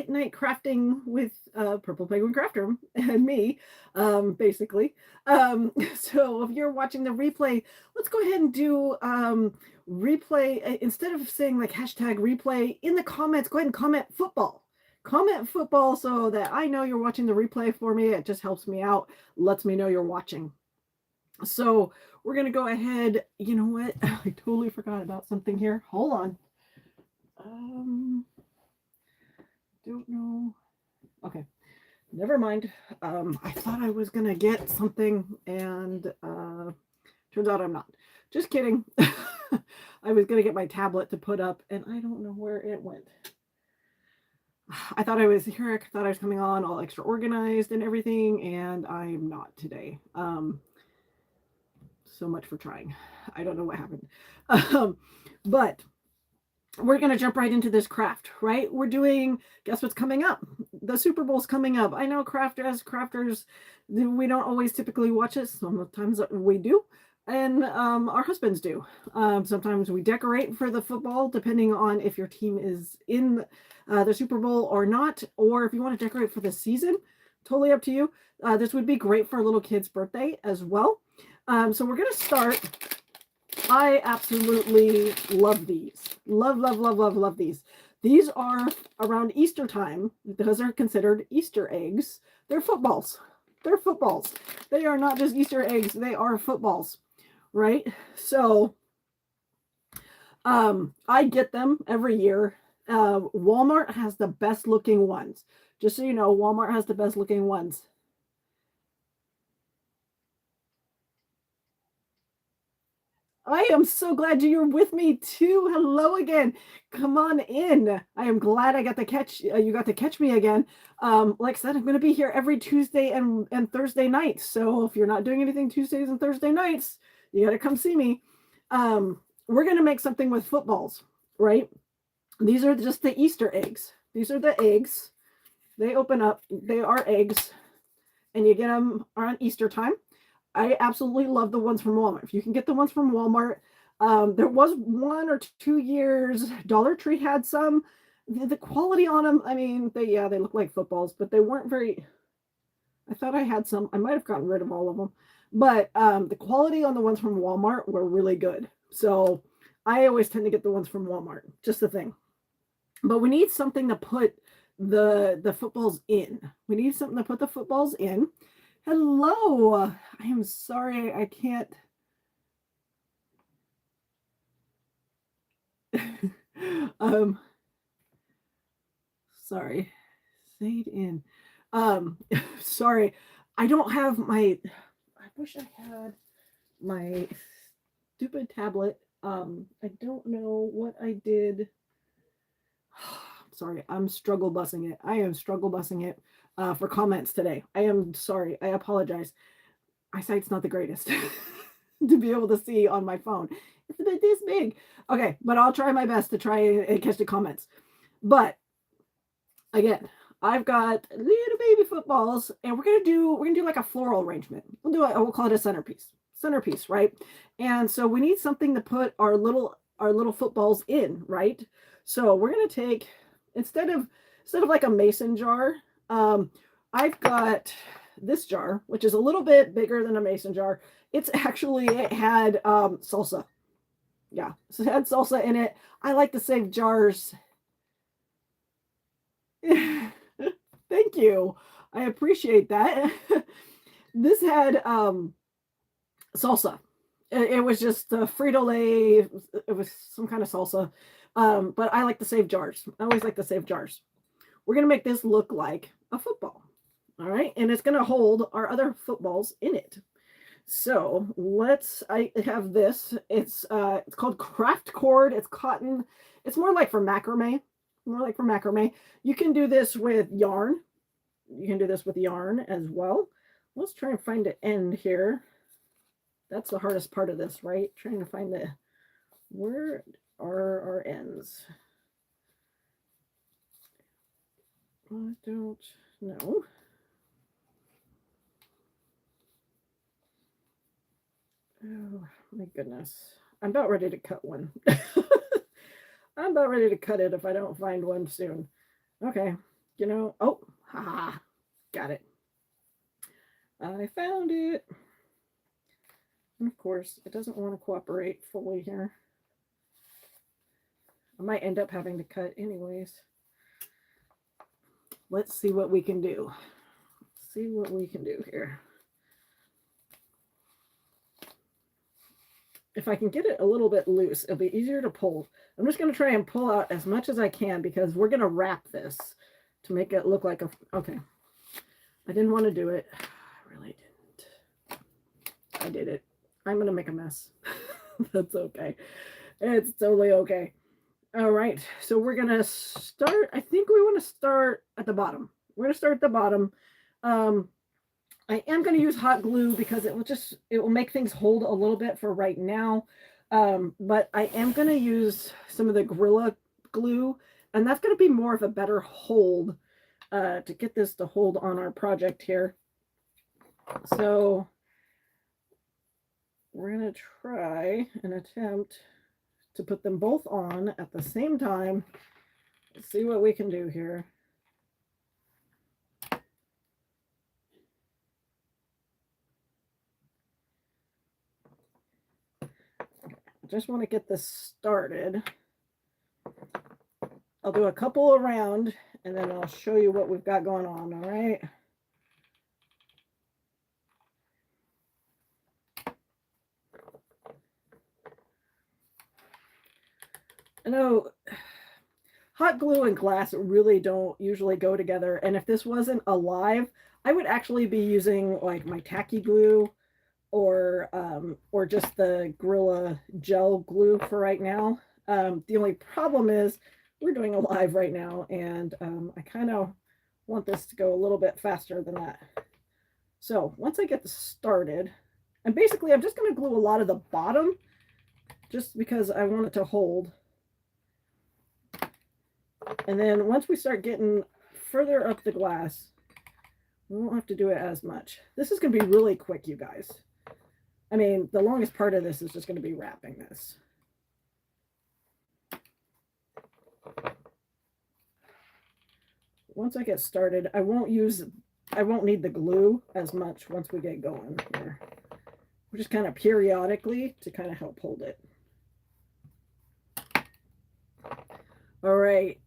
late night crafting with Purple Penguin Crafter and me, basically. So if you're watching the replay, let's go ahead and do replay. Instead of saying like hashtag replay in the comments, go ahead and comment football. Comment football so that I know you're watching the replay for me. It just helps me out, lets me know you're watching. So we're going to go ahead. You know what? I totally forgot about something here. Hold on. Don't know. Okay. Never mind. I thought I was going to get something and turns out I'm not. Just kidding. I was going to get my tablet to put up and I don't know where it went. I thought I was here. I thought I was coming on all extra organized and everything, and I'm not today. So much for trying. I don't know what happened. But we're going to jump right into this craft, right? We're doing, guess what's coming up? The Super Bowl's coming up. I know crafters, we don't always typically watch it. Sometimes we do. And our husbands do. Sometimes we decorate for the football, depending on if your team is in the Super Bowl or not, or if you want to decorate for the season, totally up to you. This would be great for a little kid's birthday as well. So we're going to start. I absolutely love these. Love these. These are around Easter time because they're considered Easter eggs. They're footballs. They're footballs. They are not just Easter eggs. They are footballs. Right? So I get them every year. Walmart has the best looking ones. Just so you know, Walmart has the best looking ones. I am so glad you're with me too. Hello again. Come on in. I am glad I got to catch you got to catch me again. Like I said, I'm going to be here every Tuesday and Thursday nights. So if you're not doing anything Tuesdays and Thursday nights, you got to come see me. We're going to make something with footballs, right? These are just the Easter eggs. These are the eggs. They open up. They are eggs. And you get them around Easter time. I absolutely love the ones from Walmart. If you can get the ones from Walmart, there was 1 or 2 years Dollar Tree had some. The quality on them, I mean, they look like footballs, but they weren't very. I thought I had some. I might have gotten rid of all of them, but the quality on the ones from Walmart were really good. So I always tend to get the ones from Walmart. Just the thing. But we need something to put the footballs in. We need something to put the footballs in. Hello. I am sorry I can't. Sorry. Fade in. Sorry. I don't have my. I wish I had my stupid tablet. I don't know what I did. Sorry, I'm struggle busing it. I am struggle busing it for comments today. I am sorry. I apologize. Eyesight's not the greatest to be able to see on my phone. It's a bit this big. Okay, but I'll try my best to try and catch the comments. But again, I've got little baby footballs, and we're gonna do like a floral arrangement. We'll call it a centerpiece, right? And so we need something to put our little footballs in, right? So we're gonna take instead of like a mason jar, I've got this jar, which is a little bit bigger than a mason jar. It had salsa. Yeah, so it had salsa in it. I like to save jars. Thank you. I appreciate that. This had salsa. It was just Frito-Lay. It was some kind of salsa. But I like to save jars. I always like to save jars. We're going to make this look like a football. All right. And it's going to hold our other footballs in it. So I have this. It's called Craft Cord. It's cotton. It's more like for macrame. You can do this with yarn. You can do this with yarn as well. Let's try and find an end here. That's the hardest part of this, right? Trying to find where are our ends? I don't know. Oh my goodness. I'm about ready to cut one. I'm about ready to cut it if I don't find one soon. Okay. you know, oh, haha, got it. I found it. And of course, it doesn't want to cooperate fully here. I might end up having to cut anyways. Let's see what we can do. See what we can do here. If I can get it a little bit loose, it'll be easier to pull. I'm just going to try and pull out as much as I can because we're going to wrap this to make it look like a, okay. I didn't want to do it. I really didn't. I did it. I'm going to make a mess. That's okay. It's totally okay. All right. So we're going to start, I think we want to start at the bottom. We're going to start at the bottom. I am going to use hot glue because it will make things hold a little bit for right now. But I am going to use some of the Gorilla Glue, and that's going to be more of a better hold to get this to hold on our project here. So we're going to try and attempt to put them both on at the same time. Let's see what we can do here. Just want to get this started. I'll do a couple around and then I'll show you what we've got going on, all right? I know hot glue and glass really don't usually go together, and if this wasn't alive, I would actually be using like my tacky glue or just the Gorilla gel glue for right now. The only problem is we're doing a live right now, and I kind of want this to go a little bit faster than that. So once I get this started, and basically I'm just going to glue a lot of the bottom just because I want it to hold. And then once we start getting further up the glass, we won't have to do it as much. This is going to be really quick, you guys. I mean, the longest part of this is just going to be wrapping this. Once I get started, I won't need the glue as much once we get going here. We're just kind of periodically to kind of help hold it. All right.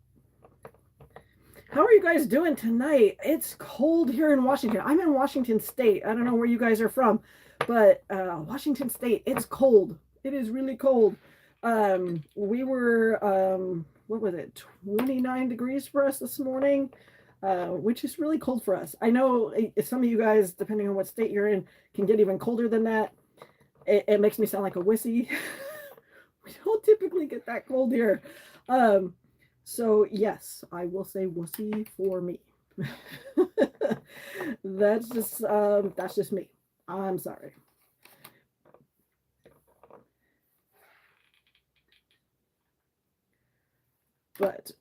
How are you guys doing tonight? It's cold here in Washington. I'm in Washington State. I don't know where you guys are from, but Washington State, it's cold. It is really cold. We were, what was it, 29 degrees for us this morning, which is really cold for us. I know some of you guys, depending on what state you're in, can get even colder than that. It makes me sound like a wussy. We don't typically get that cold here. So yes, I will say wussy for me. That's just me. I'm sorry. But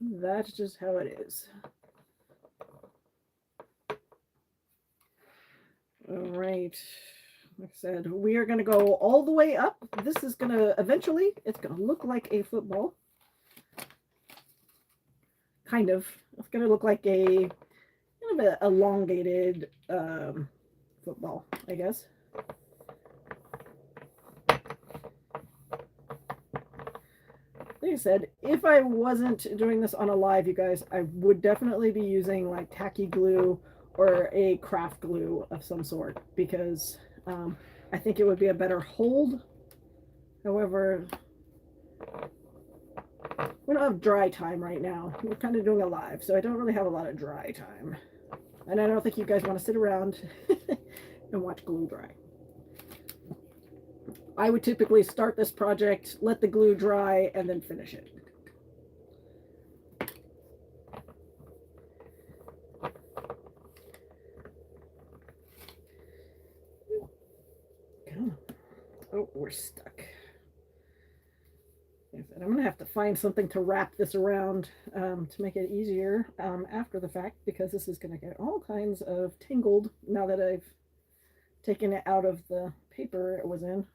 that's just how it is. All right. Like I said, we are going to go all the way up. This is going to eventually, it's going to look like a football. Kind of. It's going to look like a kind of an elongated football, I guess. Like I said, if I wasn't doing this on a live, you guys, I would definitely be using like tacky glue or a craft glue of some sort because I think it would be a better hold. However, we don't have dry time right now. We're kind of doing a live, so I don't really have a lot of dry time. And I don't think you guys want to sit around and watch glue dry. I would typically start this project, let the glue dry, and then finish it. Oh, we're stuck. I'm going to have to find something to wrap this around to make it easier after the fact, because this is going to get all kinds of tangled now that I've taken it out of the paper it was in.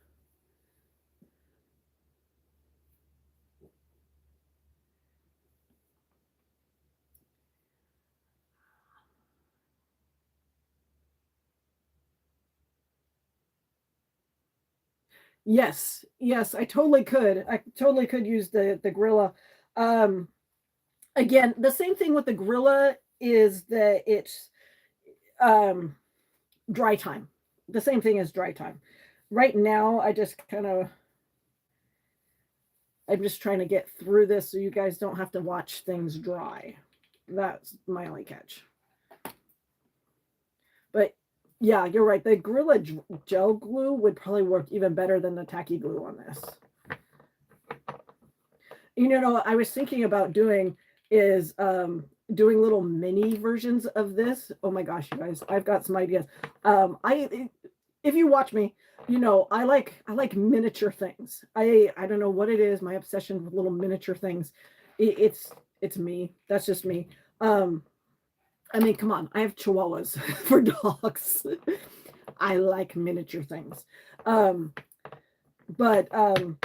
Yes, yes, I totally could. I totally could use the Grilla. Um, Again, the same thing with the Grilla is that it's um dry time. The same thing as dry time. Right now, I'm just trying to get through this so you guys don't have to watch things dry. That's my only catch. But yeah, you're right. The Gorilla Gel glue would probably work even better than the tacky glue on this. You know, I was thinking about doing is doing little mini versions of this. Oh my gosh, you guys, I've got some ideas. I if you watch me, you know, I like miniature things. I don't know what it is, my obsession with little miniature things. It's me. That's just me. Um I mean, come on, I have chihuahuas for dogs. I like miniature things. Um but I'm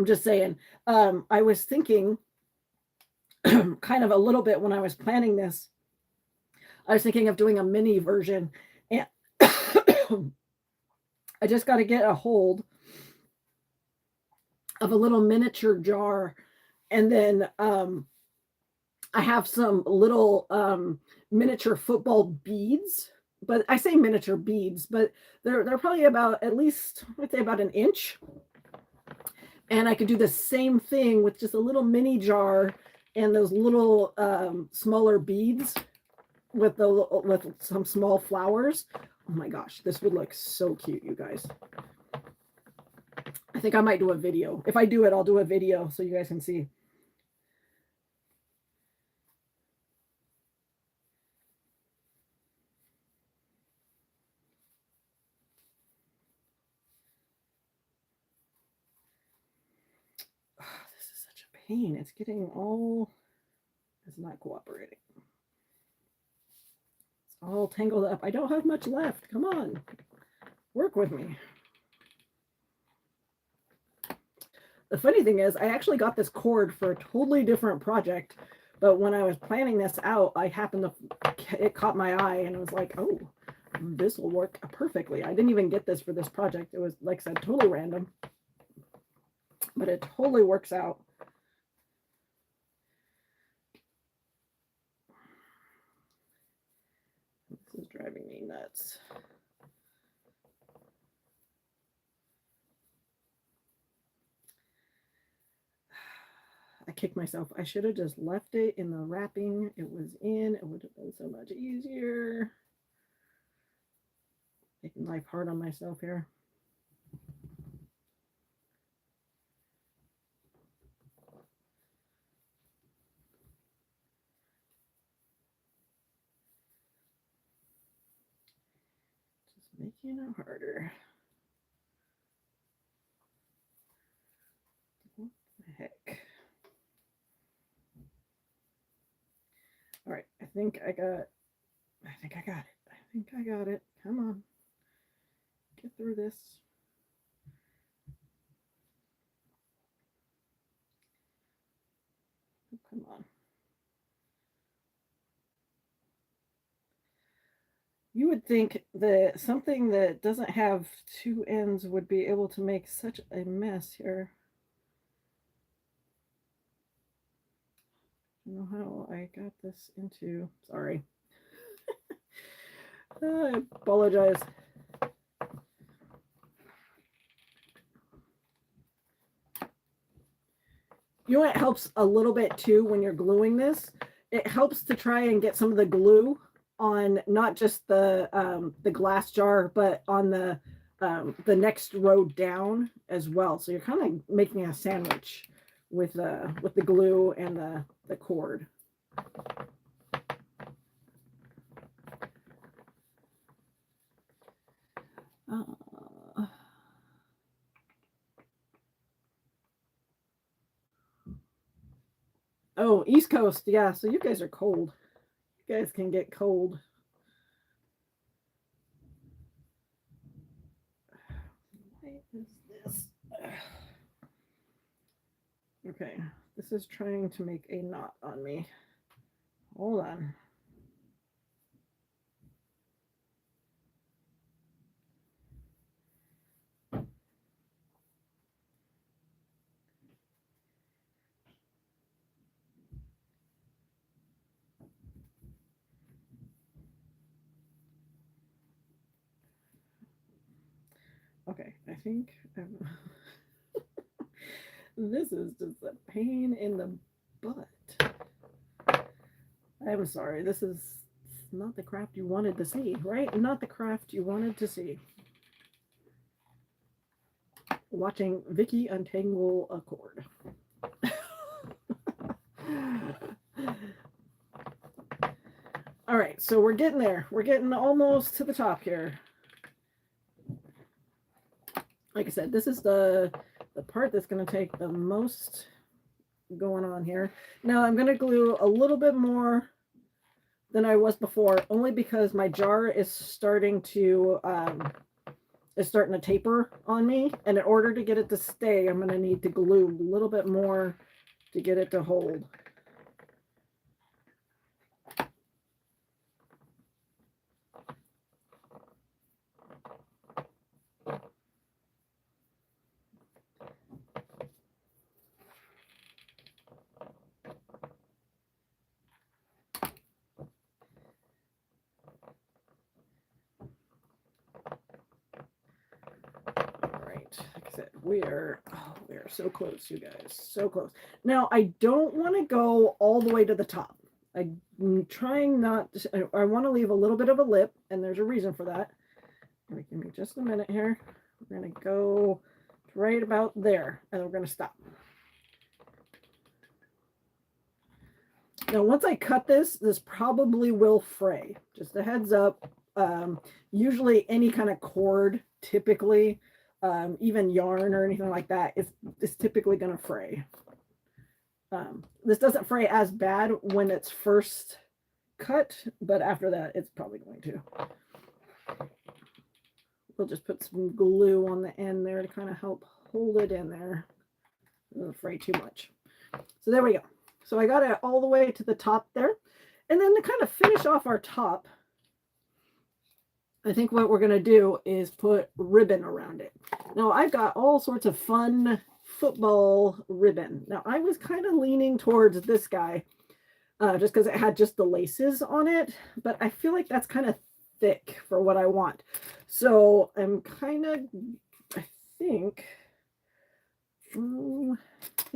just saying, I was thinking kind of a little bit when I was planning this. I was thinking of doing a mini version, and I just got to get a hold of a little miniature jar, and then I have some little miniature football beads. But I say miniature beads, but they're probably about at least I'd say about an inch, and I could do the same thing with just a little mini jar and those little smaller beads with some small flowers. Oh my gosh, this would look so cute, you guys. I think I might do a video. If I do it, I'll do a video so you guys can see. Oh, this is such a pain. It's not cooperating. It's all tangled up. I don't have much left. Come on, work with me. The funny thing is, I actually got this cord for a totally different project, but when I was planning this out, it caught my eye and I was like, oh, this will work perfectly. I didn't even get this for this project. It was, like I said, totally random, but it totally works out. This is driving me nuts. I kicked myself. I should have just left it in the wrapping it was in. It would have been so much easier. Making life hard on myself here. Just making it harder. What the heck? All right, I think I got it. I think I got it. Come on. Get through this. Oh, come on. You would think that something that doesn't have two ends would be able to make such a mess here. I don't know how I got this into. Sorry. I apologize. You know what helps a little bit too when you're gluing this? It helps to try and get some of the glue on not just the glass jar, but on the next row down as well. So you're kind of making a sandwich with the glue and the cord. Oh, East Coast, yeah. So you guys are cold. You guys can get cold. Why is this? Okay, this is trying to make a knot on me. Hold on. I think this is just a pain in the butt. I'm sorry. This is not the craft you wanted to see, right? Not the craft you wanted to see. Watching Vicky untangle a cord. All right, so we're getting there. We're getting almost to the top here. Like I said, this is the part that's going to take the most going on here. Now I'm going to glue a little bit more than I was before, only because my jar is starting to taper on me, and in order to get it to stay, I'm going to need to glue a little bit more to get it to hold. Like I said, we are so close, you guys, so close. Now, I don't want to go all the way to the top. I'm trying not to, I want to leave a little bit of a lip, and there's a reason for that. Give me just a minute here. We're going to go right about there, and we're going to stop. Now, once I cut this probably will fray. Just a heads up. Usually any kind of cord, typically, even yarn or anything like that, is typically going to fray. This doesn't fray as bad when it's first cut, but after that, it's probably going to. We'll just put some glue on the end there to kind of help hold it in there. It doesn't fray too much. So there we go. So I got it all the way to the top there. And then to kind of finish off our top, I think what we're going to do is put ribbon around it. Now, I've got all sorts of fun football ribbon. Now, I was kind of leaning towards this guy just because it had just the laces on it, but I feel like that's kind of thick for what I want. So I'm kind of, I think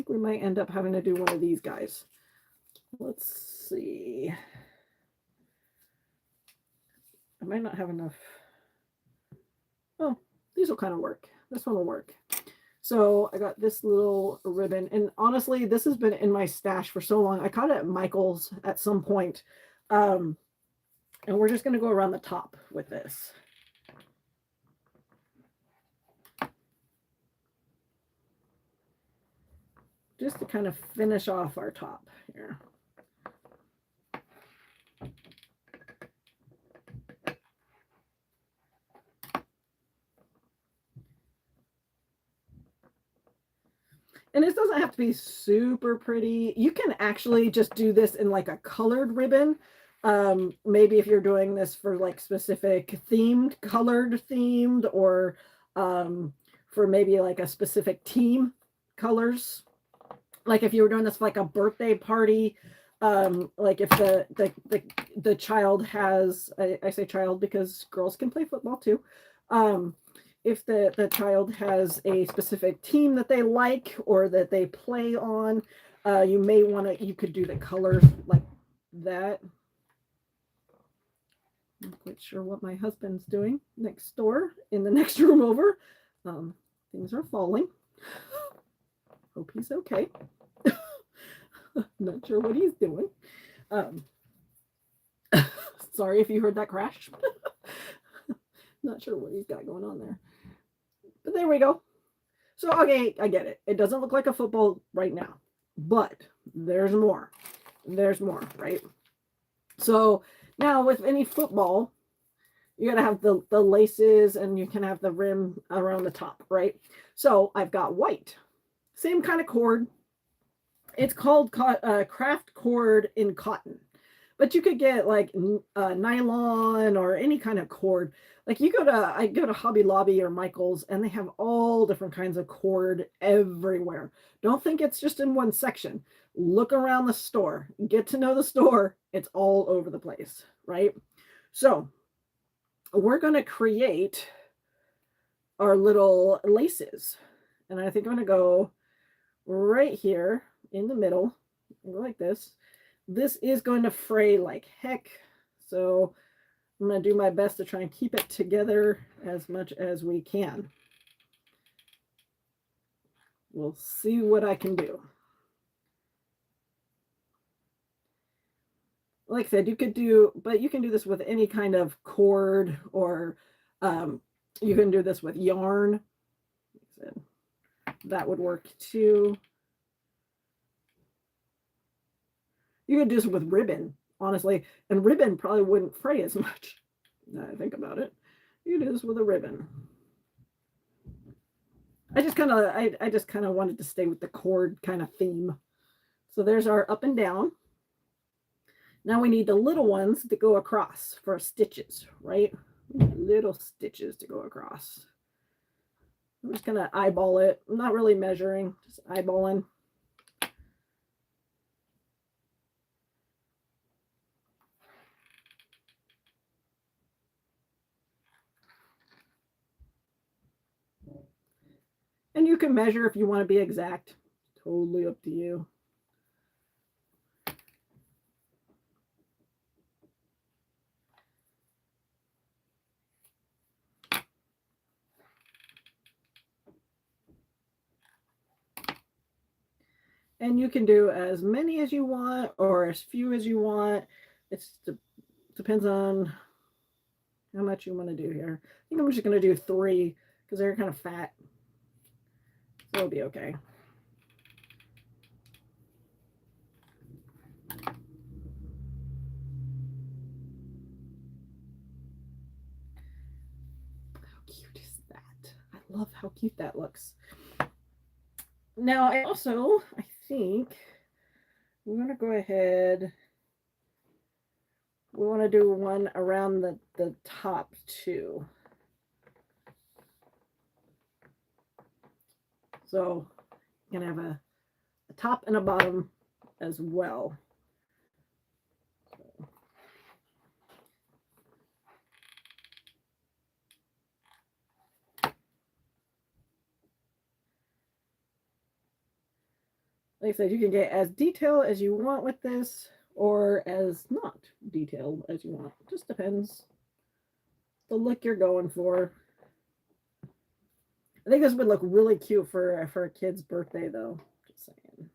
we might end up having to do one of these guys. Let's see. I might not have enough. Oh, these will kind of work. This one will work. So I got this little ribbon, and honestly, this has been in my stash for so long. I caught it at Michael's at some point. And we're just going to go around the top with this. Just to kind of finish off our top here. And this doesn't have to be super pretty. You can actually just do this in like a colored ribbon. Maybe if you're doing this for like specific colored themed, or for maybe like a specific team colors. Like if you were doing this for like a birthday party, like if the child has, I say child because girls can play football too. If the child has a specific team that they like or that they play on, you could do the colors like that. I'm not quite sure what my husband's doing next door in the next room over. Things are falling. Hope he's okay. Not sure what he's doing. Sorry if you heard that crash. Not sure what he's got going on there. But there we go. So, okay, I get it. It doesn't look like a football right now. But there's more. There's more, right? So, now with any football, you got to have the laces, and you can have the rim around the top, right? So, I've got white. Same kind of cord. It's called craft cord in cotton. But you could get like nylon or any kind of cord. Like I go to Hobby Lobby or Michael's, and they have all different kinds of cord everywhere. Don't think it's just in one section. Look around the store. Get to know the store. It's all over the place, right? So we're going to create our little laces. And I think I'm going to go right here in the middle, like this. This is going to fray like heck. So I'm going to do my best to try and keep it together as much as we can. We'll see what I can do. Like I said, you could do, but you can do this with any kind of cord, or you can do this with yarn. That would work too. You could do this with ribbon, honestly, and ribbon probably wouldn't fray as much. Now I think about it. You do this with a ribbon. I just kind of wanted to stay with the cord kind of theme. So there's our up and down. Now we need the little ones to go across for stitches, right? Little stitches to go across. I'm just going to eyeball it. I'm not really measuring, just eyeballing. And you can measure if you want to be exact. Totally up to you. And you can do as many as you want or as few as you want. It depends on how much you want to do here. I think I'm just going to do 3 because they're kind of fat. So it'll be okay. How cute is that? I love how cute that looks. Now, I think we're going to go ahead. We want to do one around the top too. So you're going to have a top and a bottom as well. Like I said, you can get as detailed as you want with this or as not detailed as you want. It just depends the look you're going for. I think this would look really cute for a kid's birthday though. Just saying.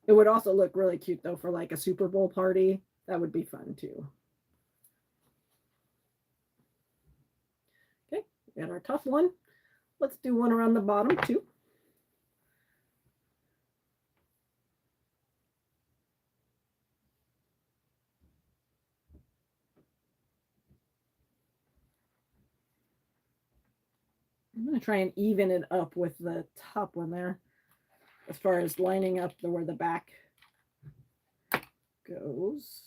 It would also look really cute though for like a Super Bowl party. That would be fun too. Okay, we got our tough one. Let's do one around the bottom too. I'm going to try and even it up with the top one there as far as lining up where the back goes.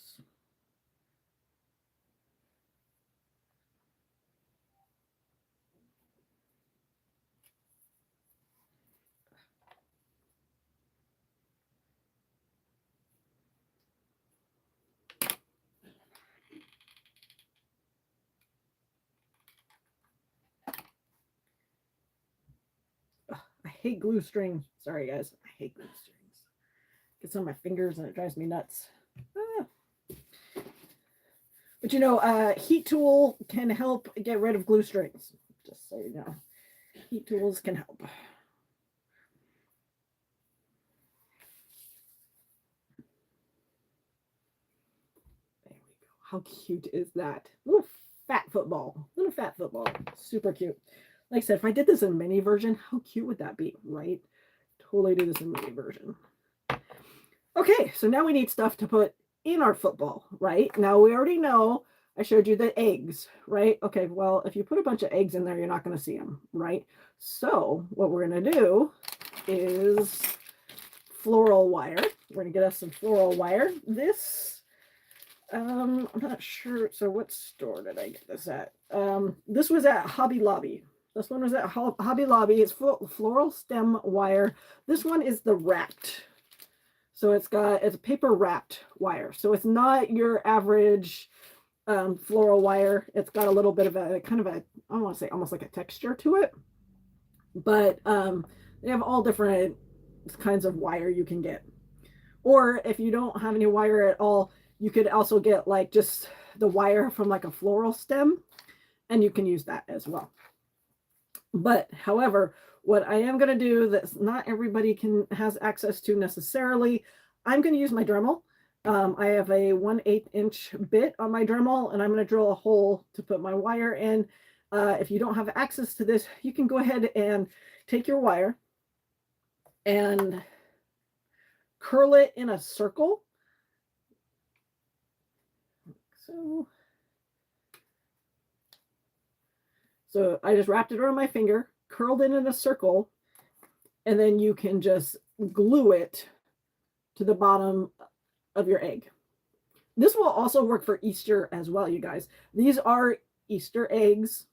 I hate glue string. Sorry, guys. I hate glue strings. Gets on my fingers and it drives me nuts. Ah. But you know, heat tool can help get rid of glue strings. Just so you know, heat tools can help. There we go. How cute is that? Little fat football. Little fat football. Super cute. Like I said, if I did this in mini version, how cute would that be, right? Totally do this in mini version. Okay, so now we need stuff to put in our football, right? Now we already know I showed you the eggs, right? Okay, well, if you put a bunch of eggs in there, you're not going to see them, right? So what we're going to do is floral wire. We're going to get us some floral wire. This, I'm not sure. So what store did I get this at? This was at Hobby Lobby. This one was at Hobby Lobby. It's floral stem wire. This one is the wrapped So it's a paper wrapped wire. So it's not your average floral wire. It's got a little bit of a kind of a, I don't want to say almost like a texture to it, but they have all different kinds of wire you can get. Or if you don't have any wire at all, you could also get like just the wire from like a floral stem, and you can use that as well. But however, what I am going to do that not everybody has access to necessarily, I'm going to use my Dremel. I have a 1/8 inch bit on my Dremel, and I'm going to drill a hole to put my wire in. If you don't have access to this, you can go ahead and take your wire and curl it in a circle. So I just wrapped it around my finger, curled it in a circle, and then you can just glue it to the bottom of your egg. This will also work for Easter as well, you guys. These are Easter eggs,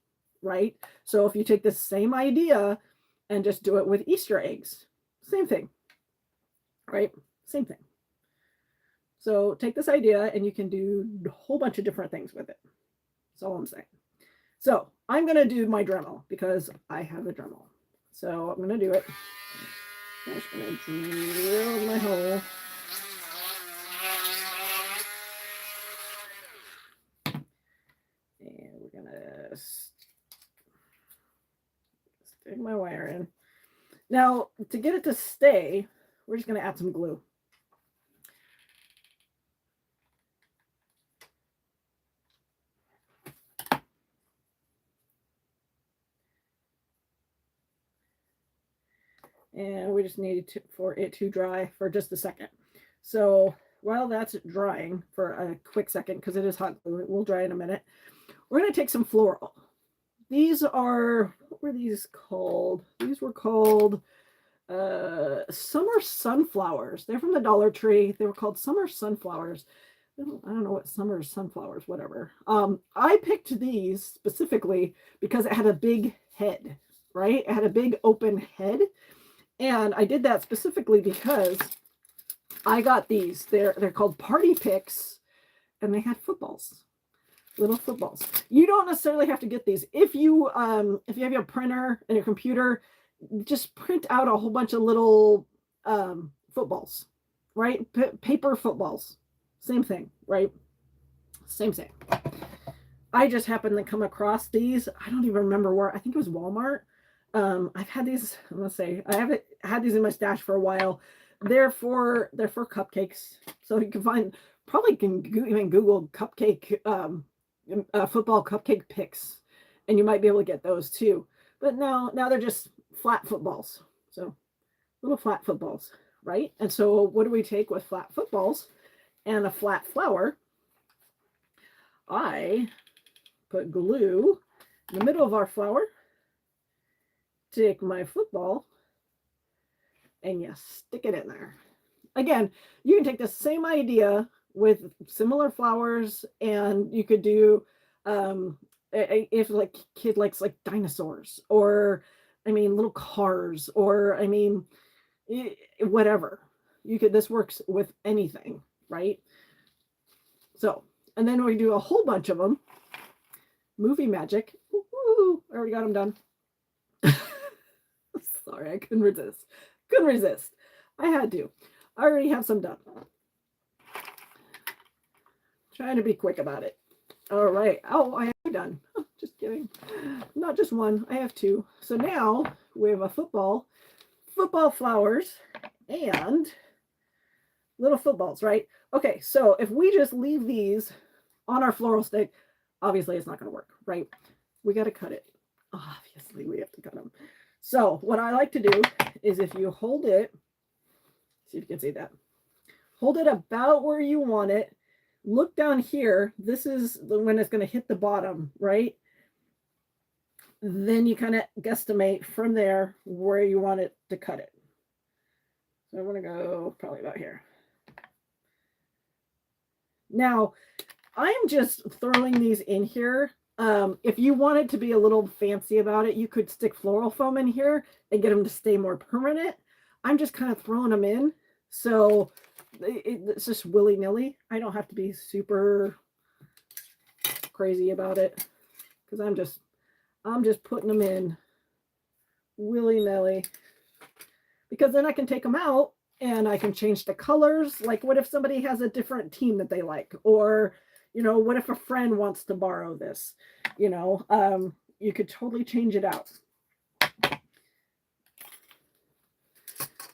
right? So if you take the same idea and just do it with Easter eggs, same thing, right? Same thing. So take this idea and you can do a whole bunch of different things with it. That's all I'm saying. So I'm going to do my Dremel because I have a Dremel. So I'm going to do it. I'm just going to drill my hole. And we're going to stick my wire in. Now, to get it to stay, we're just going to add some glue. And we just need for it to dry for just a second. So while that's drying for a quick second, because it is hot glue, it will dry in a minute, we're going to take some floral. These are, what were these called? These were called summer sunflowers. They're from the Dollar Tree. They were called summer sunflowers. I don't know what summer sunflowers, whatever. I picked these specifically because it had a big head, right? It had a big open head. And I did that specifically because I got these. They're called party picks, and they had footballs, little footballs. You don't necessarily have to get these. If you have your printer and your computer, just print out a whole bunch of little footballs, right? Paper footballs. Same thing, right? Same thing. I just happened to come across these. I don't even remember where. I think it was Walmart. I've had these, let's say, I haven't had these in my stash for a while. They're for cupcakes. So you can even Google cupcake, football cupcake picks, and you might be able to get those too. But now they're just flat footballs. So little flat footballs, right? And so what do we take with flat footballs and a flat flower? I put glue in the middle of our flower. Take my football and you stick it in there. Again, you can take the same idea with similar flowers, and you could do if like kid likes like dinosaurs, or I mean little cars, or I mean whatever. This works with anything, right? So, and then we do a whole bunch of them. Movie magic. Woo-hoo, I already got them done. Sorry, I couldn't resist. I had to. I already have some done. Trying to be quick about it. All right. Oh, I have done. Oh, just kidding. Not just one. I have two. So now we have a football flowers, and little footballs, right? Okay, so if we just leave these on our floral stick, obviously it's not going to work, right? We got to cut it. Obviously, we have to cut them. So what I like to do is if you hold it, see if you can see that. Hold it about where you want it. Look down here. This is when it's going to hit the bottom, right? Then you kind of guesstimate from there where you want it to cut it. So I'm going to go probably about here. Now, I'm just throwing these in here. If you wanted to be a little fancy about it, you could stick floral foam in here and get them to stay more permanent. I'm just kind of throwing them in. So it's just willy-nilly. I don't have to be super crazy about it because I'm just putting them in willy-nilly, because then I can take them out and I can change the colors. Like, what if somebody has a different team that they like, or what if a friend wants to borrow this? You could totally change it out.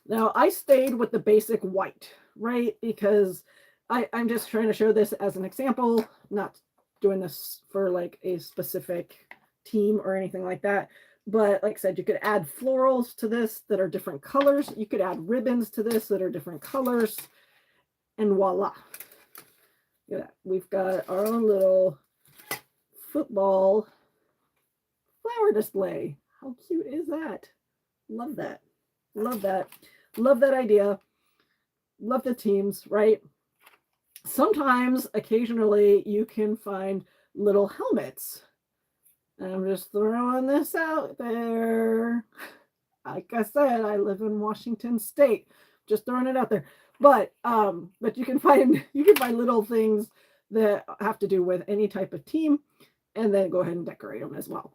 Now, I stayed with the basic white, right? Because I'm just trying to show this as an example, not doing this for like a specific team or anything like that. But like I said, you could add florals to this that are different colors. You could add ribbons to this that are different colors. And voila. Look at that. We've got our own little football flower display. How cute is that? Love that. Love that. Love that idea. Love the teams, right? Sometimes, occasionally, you can find little helmets. I'm just throwing this out there. Like I said, I live in Washington State. Just throwing it out there. But you can find little things that have to do with any type of team, and then go ahead and decorate them as well.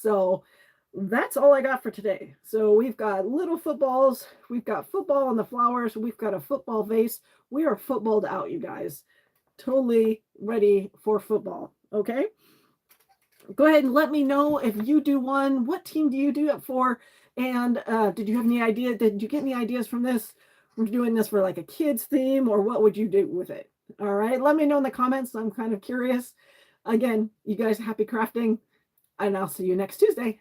So that's all I got for today. So we've got little footballs, we've got football on the flowers, we've got a football vase. We are footballed out, you guys. Totally ready for football. Okay. Go ahead and let me know if you do one. What team do you do it for? And did you have any idea? Did you get any ideas from this? We're doing this for like a kids theme, or what would you do with it? All right. Let me know in the comments. I'm kind of curious. Again, you guys happy crafting, and I'll see you next Tuesday.